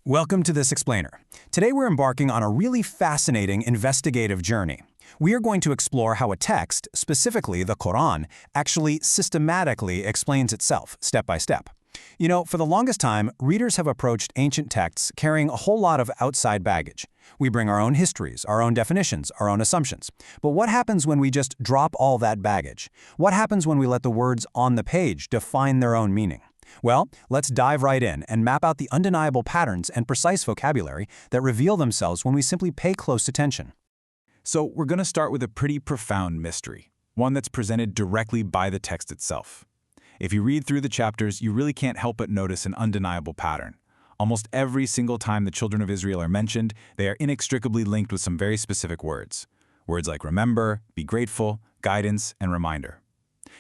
Welcome to this explainer. Today we're embarking on a really fascinating investigative journey. We are going to explore how a text, specifically the Quran, actually systematically explains itself, step by step. You know, for the longest time, readers have approached ancient texts carrying a whole lot of outside baggage. We bring our own histories, our own definitions, our own assumptions. But what happens when we just drop all that baggage? What happens when we let the words on the page define their own meaning? Well, let's dive right in and map out the undeniable patterns and precise vocabulary that reveal themselves when we simply pay close attention. So we're going to start with a pretty profound mystery, one that's presented directly by the text itself. If you read through the chapters, you really can't help but notice an undeniable pattern. Almost every single time the children of Israel are mentioned, they are inextricably linked with some very specific words. Words like remember, be grateful, guidance, and reminder.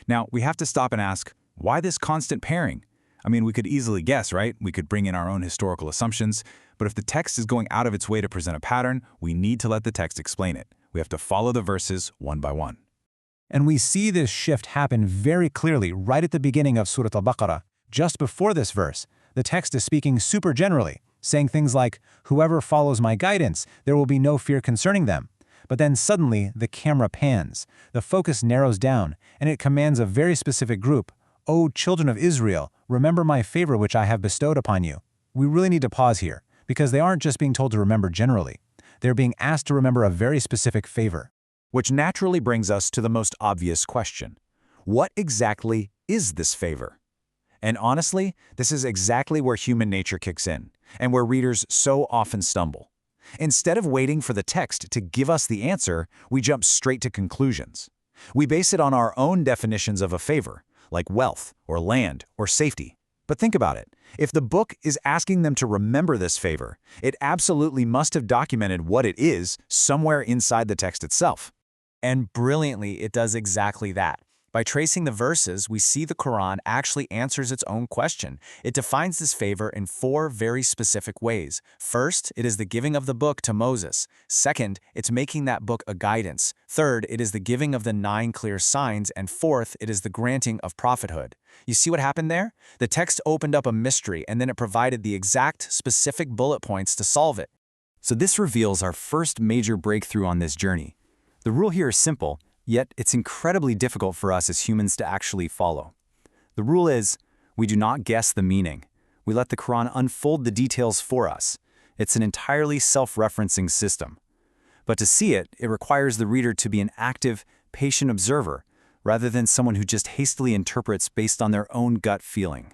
Now, we have to stop and ask, why this constant pairing? I mean, we could easily guess, right? We could bring in our own historical assumptions, but if the text is going out of its way to present a pattern, we need to let the text explain it. We have to follow the verses one by one. And we see this shift happen very clearly right at the beginning of Surah Al-Baqarah. Just before this verse, the text is speaking super generally, saying things like, "Whoever follows my guidance, there will be no fear concerning them." But then suddenly, the camera pans, the focus narrows down, and it commands a very specific group. "O children of Israel, remember my favor which I have bestowed upon you." We really need to pause here, because they aren't just being told to remember generally. They're being asked to remember a very specific favor. Which naturally brings us to the most obvious question. What exactly is this favor? And honestly, this is exactly where human nature kicks in, and where readers so often stumble. Instead of waiting for the text to give us the answer, we jump straight to conclusions. We base it on our own definitions of a favor, like wealth, or land, or safety. But think about it. If the book is asking them to remember this favor, it absolutely must have documented what it is somewhere inside the text itself. And brilliantly, it does exactly that. By tracing the verses, we see the Quran actually answers its own question. It defines this favor in 4 very specific ways. First, it is the giving of the book to Moses. Second, it's making that book a guidance. Third, it is the giving of the 9 clear signs. And fourth, it is the granting of prophethood. You see what happened there? The text opened up a mystery, and then it provided the exact, specific bullet points to solve it. So this reveals our first major breakthrough on this journey. The rule here is simple, yet it's incredibly difficult for us as humans to actually follow. The rule is, we do not guess the meaning. We let the Quran unfold the details for us. It's an entirely self-referencing system. But to see it, it requires the reader to be an active, patient observer, rather than someone who just hastily interprets based on their own gut feeling.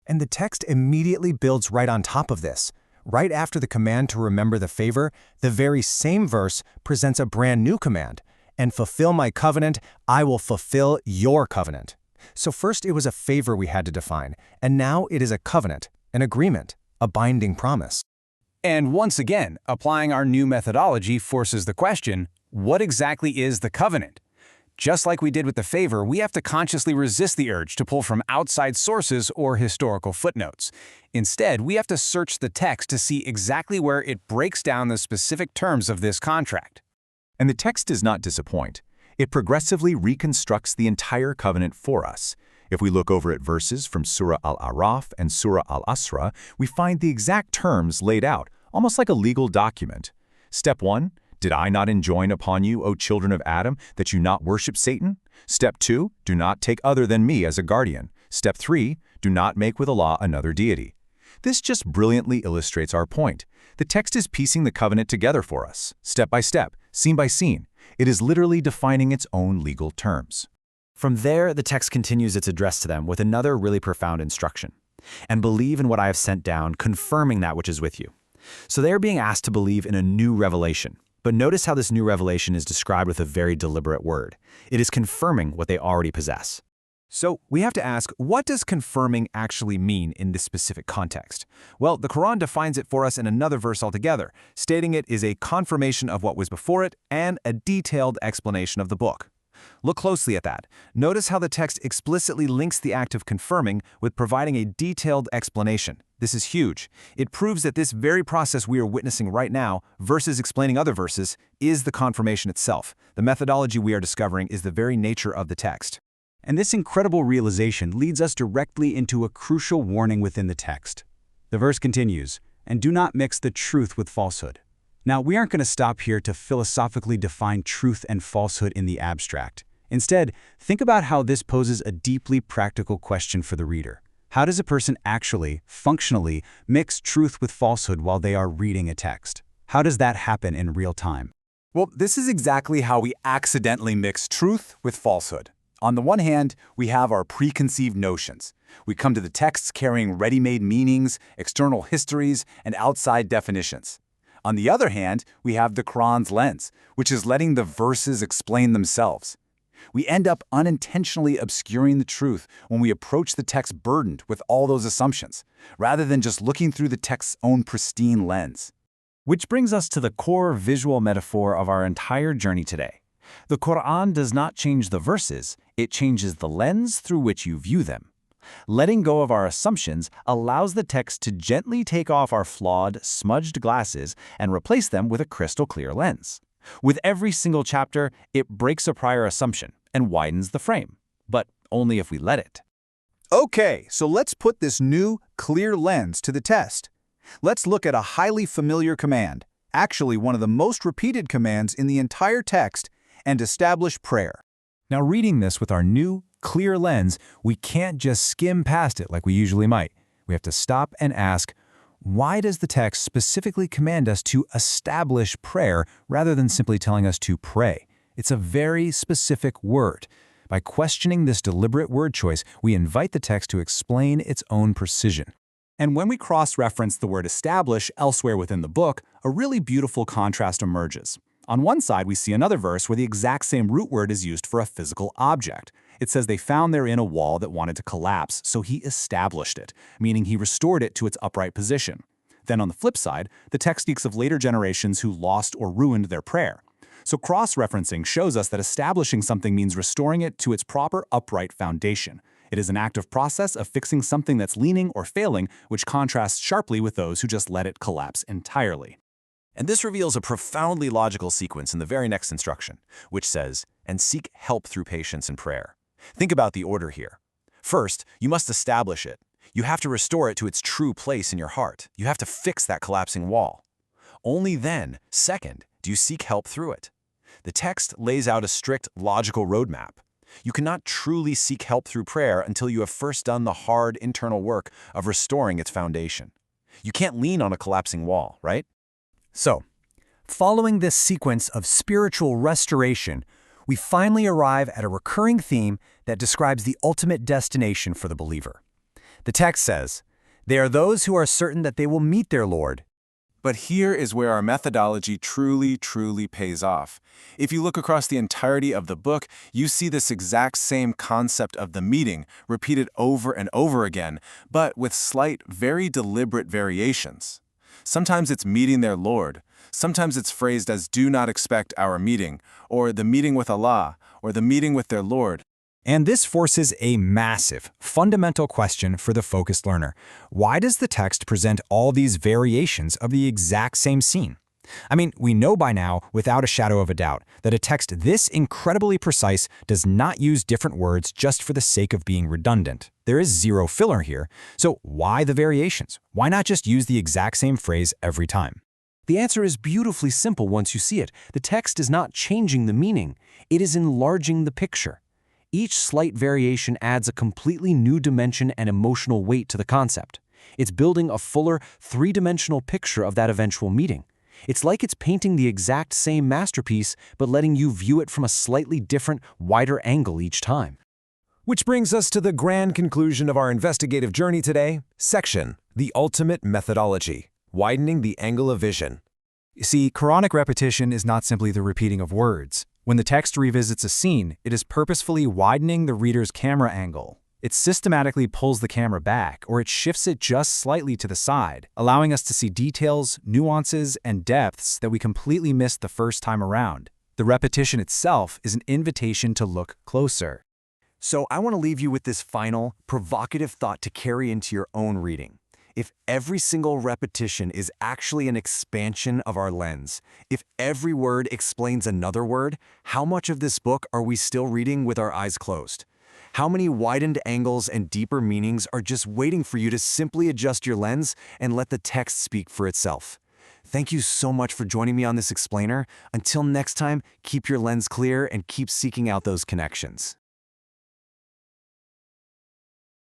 And the text immediately builds right on top of this. Right after the command to remember the favor, the very same verse presents a brand new command. "And fulfill my covenant, I will fulfill your covenant." So first it was a favor we had to define, and now it is a covenant, an agreement, a binding promise. And once again, applying our new methodology forces the question, what exactly is the covenant? Just like we did with the favor, we have to consciously resist the urge to pull from outside sources or historical footnotes. Instead, we have to search the text to see exactly where it breaks down the specific terms of this contract. And the text does not disappoint. It progressively reconstructs the entire covenant for us. If we look over at verses from Surah Al-Araf and Surah Al-Isra, we find the exact terms laid out, almost like a legal document. Step 1, did I not enjoin upon you, O children of Adam, that you not worship Satan? Step 2, do not take other than me as a guardian. Step 3, do not make with Allah another deity. This just brilliantly illustrates our point. The text is piecing the covenant together for us, step by step, scene by scene. It is literally defining its own legal terms. From there, the text continues its address to them with another really profound instruction. "And believe in what I have sent down, confirming that which is with you." So they are being asked to believe in a new revelation. But notice how this new revelation is described with a very deliberate word. It is confirming what they already possess. So we have to ask, what does confirming actually mean in this specific context? Well, the Quran defines it for us in another verse altogether, stating it is a confirmation of what was before it and a detailed explanation of the book. Look closely at that. Notice how the text explicitly links the act of confirming with providing a detailed explanation. This is huge. It proves that this very process we are witnessing right now, versus explaining other verses, is the confirmation itself. The methodology we are discovering is the very nature of the text. And this incredible realization leads us directly into a crucial warning within the text. The verse continues, and do not mix the truth with falsehood. Now, we aren't going to stop here to philosophically define truth and falsehood in the abstract. Instead, think about how this poses a deeply practical question for the reader. How does a person actually, functionally, mix truth with falsehood while they are reading a text? How does that happen in real time? Well, this is exactly how we accidentally mix truth with falsehood. On the one hand, we have our preconceived notions. We come to the texts carrying ready-made meanings, external histories, and outside definitions. On the other hand, we have the Quran's lens, which is letting the verses explain themselves. We end up unintentionally obscuring the truth when we approach the text burdened with all those assumptions, rather than just looking through the text's own pristine lens. Which brings us to the core visual metaphor of our entire journey today. The Quran does not change the verses, it changes the lens through which you view them. Letting go of our assumptions allows the text to gently take off our flawed, smudged glasses and replace them with a crystal clear lens. With every single chapter, it breaks a prior assumption and widens the frame, but only if we let it. Okay, so let's put this new, clear lens to the test. Let's look at a highly familiar command, actually one of the most repeated commands in the entire text, and establish prayer. Now, reading this with our new, clear lens, we can't just skim past it like we usually might. We have to stop and ask, why does the text specifically command us to establish prayer rather than simply telling us to pray? It's a very specific word. By questioning this deliberate word choice, we invite the text to explain its own precision. And when we cross-reference the word establish elsewhere within the book, a really beautiful contrast emerges. On one side, we see another verse where the exact same root word is used for a physical object. It says they found therein a wall that wanted to collapse, so he established it, meaning he restored it to its upright position. Then on the flip side, the text speaks of later generations who lost or ruined their prayer. So cross-referencing shows us that establishing something means restoring it to its proper upright foundation. It is an active process of fixing something that's leaning or failing, which contrasts sharply with those who just let it collapse entirely. And this reveals a profoundly logical sequence in the very next instruction, which says, and seek help through patience and prayer. Think about the order here. First, you must establish it. You have to restore it to its true place in your heart. You have to fix that collapsing wall. Only then, second, do you seek help through it. The text lays out a strict, logical roadmap. You cannot truly seek help through prayer until you have first done the hard internal work of restoring its foundation. You can't lean on a collapsing wall, right? So, following this sequence of spiritual restoration, we finally arrive at a recurring theme that describes the ultimate destination for the believer. The text says, "They are those who are certain that they will meet their Lord." But here is where our methodology truly pays off. If you look across the entirety of the book, you see this exact same concept of the meeting repeated over and over again, but with slight, very deliberate variations. Sometimes it's meeting their Lord. Sometimes it's phrased as do not expect our meeting, or the meeting with Allah, or the meeting with their Lord. And this forces a massive, fundamental question for the focused learner. Why does the text present all these variations of the exact same scene? I mean, we know by now, without a shadow of a doubt, that a text this incredibly precise does not use different words just for the sake of being redundant. There is zero filler here, so why the variations? Why not just use the exact same phrase every time? The answer is beautifully simple once you see it. The text is not changing the meaning, it is enlarging the picture. Each slight variation adds a completely new dimension and emotional weight to the concept. It's building a fuller, three-dimensional picture of that eventual meeting. It's like it's painting the exact same masterpiece, but letting you view it from a slightly different, wider angle each time. Which brings us to the grand conclusion of our investigative journey today, section, the ultimate methodology, widening the angle of vision. You see, Quranic repetition is not simply the repeating of words. When the text revisits a scene, it is purposefully widening the reader's camera angle. It systematically pulls the camera back, or it shifts it just slightly to the side, allowing us to see details, nuances, and depths that we completely missed the first time around. The repetition itself is an invitation to look closer. So I want to leave you with this final, provocative thought to carry into your own reading. If every single repetition is actually an expansion of our lens, if every word explains another word, how much of this book are we still reading with our eyes closed? How many widened angles and deeper meanings are just waiting for you to simply adjust your lens and let the text speak for itself? Thank you so much for joining me on this explainer. Until next time, keep your lens clear and keep seeking out those connections.